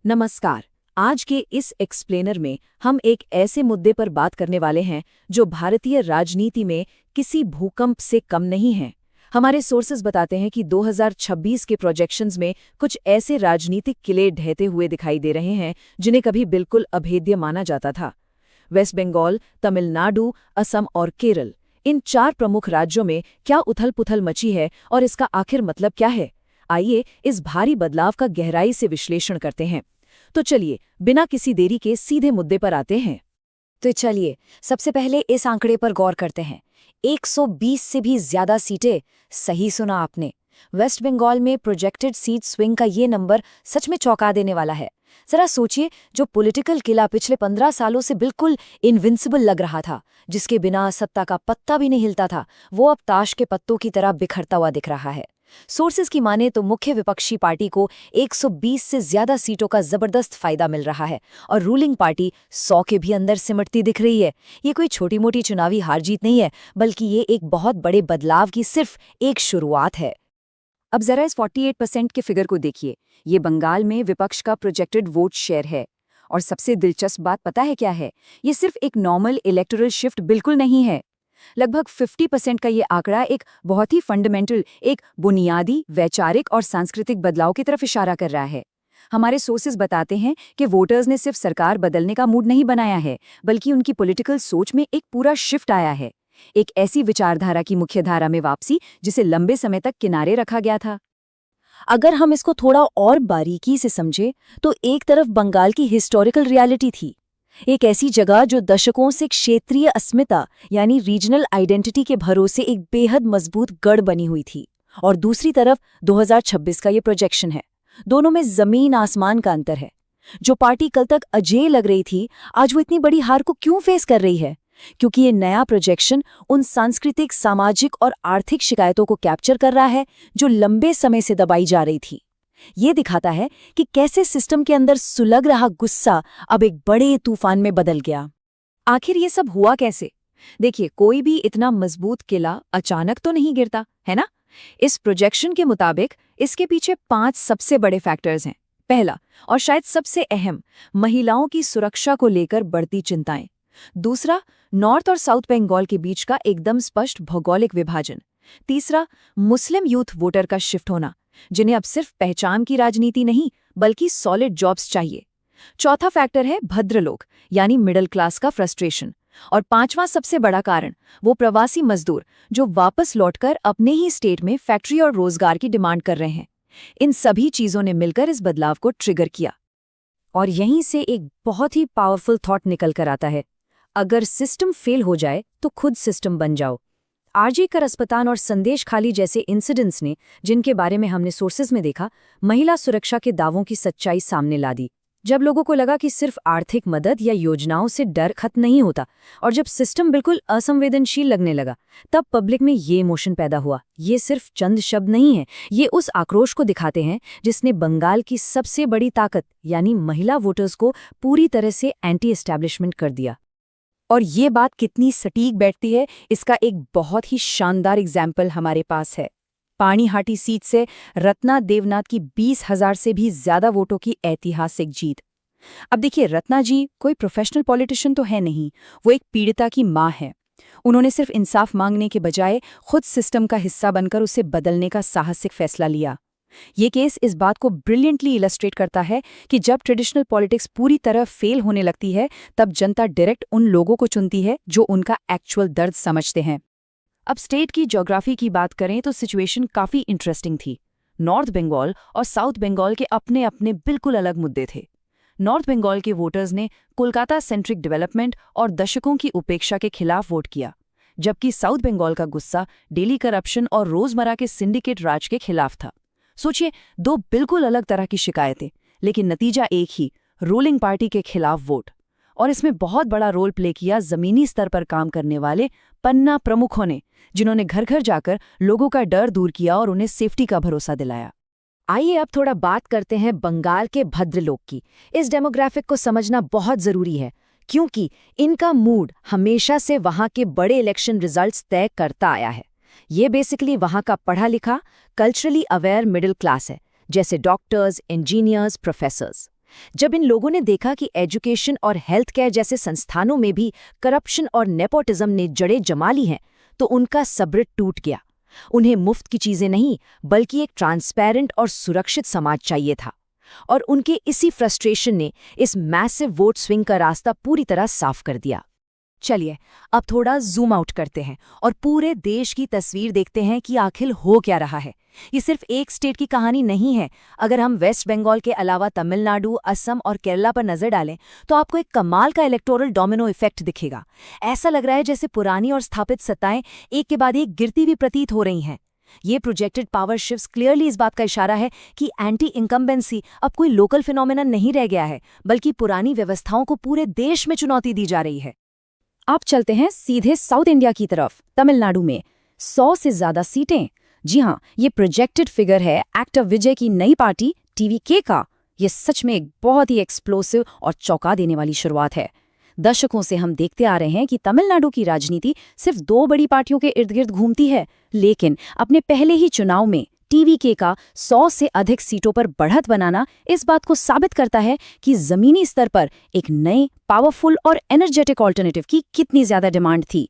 नमस्कार। आज के इस एक्सप्लेनर में हम एक ऐसे मुद्दे पर बात करने वाले हैं जो भारतीय राजनीति में किसी भूकंप से कम नहीं है। हमारे सोर्सेज बताते हैं कि 2026 के प्रोजेक्शंस में कुछ ऐसे राजनीतिक किले ढहते हुए दिखाई दे रहे हैं जिन्हें कभी बिल्कुल अभेद्य माना जाता था। वेस्ट बंगाल, तमिलनाडु, असम और केरल, इन 4 प्रमुख राज्यों में क्या उथल-पुथल मची है और इसका आखिर मतलब क्या है? आइए इस भारी बदलाव का गहराई से विश्लेषण करते हैं। तो चलिए बिना किसी देरी के सीधे मुद्दे पर आते हैं। तो चलिए सबसे पहले इस आंकड़े पर गौर करते हैं। 120 से भी ज्यादा सीटें। सही सुना आपने। वेस्ट बंगाल में प्रोजेक्टेड सीट स्विंग का ये नंबर सच में चौंका देने वाला है। जरा सोचिए, जो पॉलिटिकल किला पिछले 15 सालों से बिल्कुल इनविंसिबल लग रहा था, जिसके बिना सत्ता का पत्ता भी नहीं हिलता था, वो अब ताश के पत्तों की तरह बिखरता हुआ दिख रहा है। सोर्सेज की माने तो मुख्य विपक्षी पार्टी को 120 से ज्यादा सीटों का जबरदस्त फायदा मिल रहा है और रूलिंग पार्टी 100 के भी अंदर सिमटती दिख रही है। ये कोई छोटी मोटी चुनावी हार जीत नहीं है, बल्कि ये एक बहुत बड़े बदलाव की सिर्फ एक शुरुआत है। अब जरा इस 48% के फिगर को देखिए। ये बंगाल में विपक्ष का प्रोजेक्टेड वोट शेयर है। और सबसे दिलचस्प बात पता है क्या है? ये सिर्फ एक नॉर्मल इलेक्टोरल शिफ्ट बिल्कुल नहीं है। लगभग 50% का ये आंकड़ा एक बहुत ही फंडामेंटल, एक बुनियादी वैचारिक और सांस्कृतिक बदलाव की तरफ इशारा कर रहा है। हमारे सोर्सेज बताते हैं कि वोटर्स ने सिर्फ सरकार बदलने का मूड नहीं बनाया है, बल्कि उनकी पॉलिटिकल सोच में एक पूरा शिफ्ट आया है। एक ऐसी विचारधारा की मुख्यधारा में वापसी जिसे लंबे समय तक किनारे रखा गया था। अगर हम इसको थोड़ा और बारीकी से समझे तो एक तरफ बंगाल की हिस्टोरिकल रियलिटी थी, एक ऐसी जगह जो दशकों से क्षेत्रीय अस्मिता यानी रीजनल आइडेंटिटी के भरोसे एक बेहद मजबूत गढ़ बनी हुई थी, और दूसरी तरफ 2026 का ये प्रोजेक्शन है। दोनों में जमीन आसमान का अंतर है। जो पार्टी कल तक अजेय लग रही थी, आज वो इतनी बड़ी हार को क्यों फेस कर रही है? क्योंकि ये नया प्रोजेक्शन उन सांस्कृतिक, सामाजिक और आर्थिक शिकायतों को कैप्चर कर रहा है जो लंबे समय से दबाई जा रही थी। ये दिखाता है कि कैसे सिस्टम के अंदर सुलग रहा गुस्सा अब एक बड़े तूफान में बदल गया। आखिर ये सब हुआ कैसे? देखिए, कोई भी इतना मजबूत किला अचानक तो नहीं गिरता, है ना? इस प्रोजेक्शन के मुताबिक इसके पीछे 5 सबसे बड़े फैक्टर्स हैं। पहला, और शायद सबसे अहम, महिलाओं की सुरक्षा को लेकर बढ़ती चिंताएं। दूसरा, नॉर्थ और साउथ बंगाल के बीच का एकदम स्पष्ट भौगोलिक विभाजन। तीसरा, मुस्लिम यूथ वोटर का शिफ्ट होना, जिन्हें अब सिर्फ पहचान की राजनीति नहीं बल्कि सॉलिड जॉब्स चाहिए। चौथा फैक्टर है भद्रलोक यानी मिडिल क्लास का फ्रस्ट्रेशन। और 5वां सबसे बड़ा कारण, वो प्रवासी मजदूर जो वापस लौटकर अपने ही स्टेट में फैक्ट्री और रोजगार की डिमांड कर रहे हैं। इन सभी चीजों ने मिलकर इस बदलाव को ट्रिगर किया। और यहीं से एक बहुत ही पावरफुल थॉट निकल कर आता है, अगर सिस्टम फेल हो जाए तो खुद सिस्टम बन जाओ। आरजी कर अस्पताल और संदेश खाली जैसे इंसिडेंट्स ने, जिनके बारे में हमने सोर्सेज में देखा, महिला सुरक्षा के दावों की सच्चाई सामने ला दी। जब लोगों को लगा कि सिर्फ आर्थिक मदद या योजनाओं से डर खत्म नहीं होता, और जब सिस्टम बिल्कुल असंवेदनशील लगने लगा, तब पब्लिक में ये इमोशन पैदा हुआ। ये सिर्फ चंद शब्द नहीं है, ये उस आक्रोश को दिखाते हैं जिसने बंगाल की सबसे बड़ी ताकत यानी महिला वोटर्स को पूरी तरह से एंटी एस्टैब्लिशमेंट कर दिया। और ये बात कितनी सटीक बैठती है, इसका एक बहुत ही शानदार एग्जाम्पल हमारे पास है। पानीहाटी सीट से रत्ना देवनाथ की 20,000 से भी ज्यादा वोटों की ऐतिहासिक जीत। अब देखिए, रत्ना जी कोई प्रोफेशनल पॉलिटिशियन तो है नहीं, वो एक पीड़िता की माँ है। उन्होंने सिर्फ इंसाफ मांगने के बजाय खुद सिस्टम का हिस्सा बनकर उसे बदलने का साहसिक फैसला लिया। ये केस इस बात को ब्रिलियंटली इलस्ट्रेट करता है कि जब ट्रेडिशनल पॉलिटिक्स पूरी तरह फेल होने लगती है, तब जनता डायरेक्ट उन लोगों को चुनती है जो उनका एक्चुअल दर्द समझते हैं। अब स्टेट की ज्योग्राफी की बात करें तो सिचुएशन काफ़ी इंटरेस्टिंग थी। नॉर्थ बंगाल और साउथ बंगाल के अपने अपने बिल्कुल अलग मुद्दे थे। नॉर्थ बंगाल के वोटर्स ने कोलकाता सेंट्रिक डेवलपमेंट और दशकों की उपेक्षा के खिलाफ वोट किया, जबकि साउथ बंगाल का गुस्सा डेली करप्शन और रोजमर्रा के सिंडिकेट राज के खिलाफ था। सोचिए, 2 बिल्कुल अलग तरह की शिकायतें, लेकिन नतीजा एक ही, रूलिंग पार्टी के खिलाफ वोट। और इसमें बहुत बड़ा रोल प्ले किया जमीनी स्तर पर काम करने वाले पन्ना प्रमुखों ने, जिन्होंने घर घर जाकर लोगों का डर दूर किया और उन्हें सेफ्टी का भरोसा दिलाया। आइए अब थोड़ा बात करते हैं बंगाल के भद्रलोक की। इस डेमोग्राफिक को समझना बहुत जरूरी है, क्योंकि इनका मूड हमेशा से वहां के बड़े इलेक्शन रिजल्ट्स तय करता आया है। ये बेसिकली वहां का पढ़ा लिखा, कल्चरली अवेयर मिडिल क्लास है, जैसे डॉक्टर्स, इंजीनियर्स, प्रोफेसर्स। जब इन लोगों ने देखा कि एजुकेशन और हेल्थ केयर जैसे संस्थानों में भी करप्शन और नेपोटिज्म ने जड़ें जमा ली हैं, तो उनका सब्र टूट गया। उन्हें मुफ्त की चीजें नहीं, बल्कि एक ट्रांसपेरेंट और सुरक्षित समाज चाहिए था। और उनके इसी फ्रस्ट्रेशन ने इस मैसिव वोट स्विंग का रास्ता पूरी तरह साफ कर दिया। चलिए अब थोड़ा जूम आउट करते हैं और पूरे देश की तस्वीर देखते हैं कि आखिर हो क्या रहा है। ये सिर्फ एक स्टेट की कहानी नहीं है। अगर हम वेस्ट बंगाल के अलावा तमिलनाडु, असम और केरला पर नजर डालें तो आपको एक कमाल का इलेक्टोरल डोमिनो इफेक्ट दिखेगा। ऐसा लग रहा है जैसे पुरानी और स्थापित सत्ताएं एक के बाद एक गिरती हुई प्रतीत हो रही हैं। ये प्रोजेक्टेड पावर शिफ्ट्स क्लियरली इस बात का इशारा है कि एंटी इनकम्बेंसी अब कोई लोकल फिनोमेना नहीं रह गया है, बल्कि पुरानी व्यवस्थाओं को पूरे देश में चुनौती दी जा रही है। अब चलते हैं सीधे साउथ इंडिया की तरफ। तमिलनाडु में 100 से ज्यादा सीटें। जी हाँ, ये प्रोजेक्टेड फिगर है एक्टर विजय की नई पार्टी टीवीके का। ये सच में एक बहुत ही एक्सप्लोसिव और चौंका देने वाली शुरुआत है। दशकों से हम देखते आ रहे हैं कि तमिलनाडु की राजनीति सिर्फ 2 बड़ी पार्टियों के इर्द गिर्द घूमती है, लेकिन अपने पहले ही चुनाव में टीवीके का 100 से अधिक सीटों पर बढ़त बनाना इस बात को साबित करता है कि जमीनी स्तर पर एक नए, पावरफुल और एनर्जेटिक ऑल्टरनेटिव की कितनी ज्यादा डिमांड थी।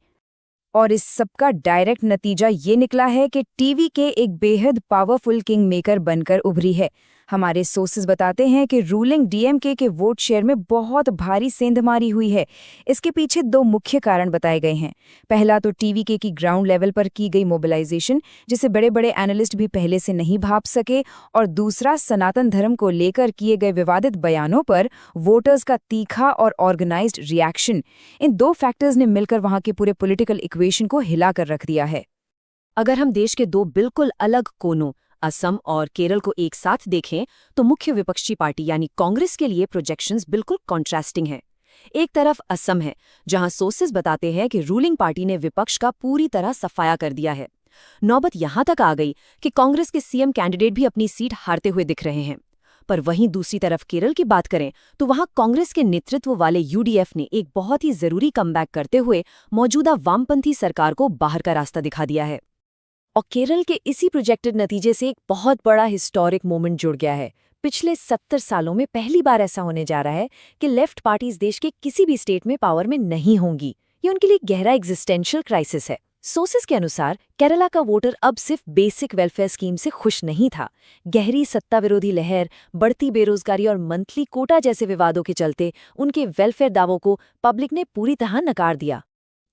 और इस सबका डायरेक्ट नतीजा ये निकला है कि टीवीके एक बेहद पावरफुल किंग मेकर बनकर उभरी है। हमारे सोर्सेज बताते हैं कि रूलिंग डीएमके के वोट शेयर में बहुत भारी सेंधमारी हुई है। इसके पीछे 2 मुख्य कारण बताए गए हैं। पहला तो टीवीके की ग्राउंड लेवल पर की गई मोबिलाइजेशन, जिसे बड़े बड़े एनालिस्ट भी पहले से नहीं भाप सके, और दूसरा सनातन धर्म को लेकर किए गए विवादित बयानों पर वोटर्स का तीखा और ऑर्गेनाइज्ड रिएक्शन। इन 2 फैक्टर्स ने मिलकर वहां के पूरे पॉलिटिकल इक्वेशन को हिलाकर रख दिया है। अगर हम देश के 2 बिल्कुल अलग कोनों, असम और केरल को एक साथ देखें तो मुख्य विपक्षी पार्टी यानी कांग्रेस के लिए प्रोजेक्शंस बिल्कुल कॉन्ट्रास्टिंग हैं। एक तरफ असम है, जहां सोर्सेज बताते हैं कि रूलिंग पार्टी ने विपक्ष का पूरी तरह सफाया कर दिया है। नौबत यहां तक आ गई कि कांग्रेस के सीएम कैंडिडेट भी अपनी सीट हारते हुए दिख रहे हैं। पर वहीं दूसरी तरफ केरल की बात करें तो वहां कांग्रेस के नेतृत्व वाले यूडीएफ ने एक बहुत ही जरूरी कमबैक करते हुए मौजूदा वामपंथी सरकार को बाहर का रास्ता दिखा दिया है। और केरल के इसी प्रोजेक्टेड नतीजे से एक बहुत बड़ा हिस्टोरिक मोमेंट जुड़ गया है। पिछले 70 सालों में पहली बार ऐसा होने जा रहा है कि लेफ्ट पार्टीज देश के किसी भी स्टेट में पावर में नहीं होंगी। ये उनके लिए गहरा एग्जिस्टेंशियल क्राइसिस है। सोर्सेज के अनुसार केरला का वोटर अब सिर्फ बेसिक वेलफेयर स्कीम से खुश नहीं था। गहरी सत्ता विरोधी लहर, बढ़ती बेरोजगारी और मंथली कोटा जैसे विवादों के चलते उनके वेलफेयर दावों को पब्लिक ने पूरी तरह नकार दिया।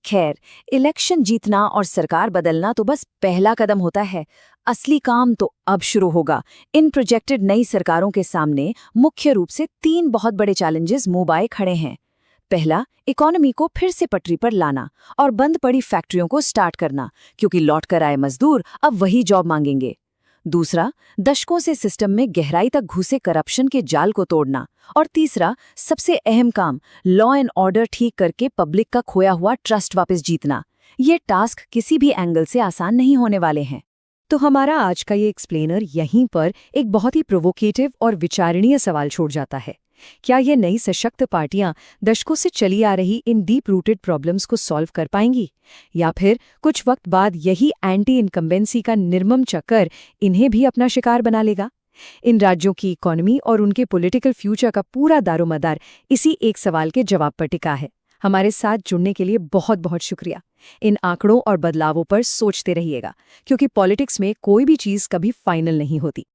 खैर, इलेक्शन जीतना और सरकार बदलना तो बस पहला कदम होता है। असली काम तो अब शुरू होगा। इन प्रोजेक्टेड नई सरकारों के सामने मुख्य रूप से 3 बहुत बड़े चैलेंजेस मुंह खड़े हैं। पहला, इकोनॉमी को फिर से पटरी पर लाना और बंद पड़ी फैक्ट्रियों को स्टार्ट करना, क्योंकि लौट कर आए मजदूर अब वही जॉब मांगेंगे। दूसरा, दशकों से सिस्टम में गहराई तक घुसे करप्शन के जाल को तोड़ना। और तीसरा, सबसे अहम काम, लॉ एंड ऑर्डर ठीक करके पब्लिक का खोया हुआ ट्रस्ट वापस जीतना। ये टास्क किसी भी एंगल से आसान नहीं होने वाले हैं। तो हमारा आज का ये एक्सप्लेनर यहीं पर एक बहुत ही प्रोवोकेटिव और विचारणीय सवाल छोड़ जाता है। क्या ये नई सशक्त पार्टियां दशकों से चली आ रही इन डीप रूटेड प्रॉब्लम्स को सॉल्व कर पाएंगी, या फिर कुछ वक्त बाद यही एंटी इनकम्बेंसी का निर्मम चक्कर इन्हें भी अपना शिकार बना लेगा? इन राज्यों की इकोनॉमी और उनके पॉलिटिकल फ्यूचर का पूरा दारोमदार इसी एक सवाल के जवाब पर टिका है। हमारे साथ जुड़ने के लिए बहुत बहुत शुक्रिया। इन आंकड़ों और बदलावों पर सोचते रहिएगा, क्योंकि पॉलिटिक्स में कोई भी चीज़ कभी फाइनल नहीं होती।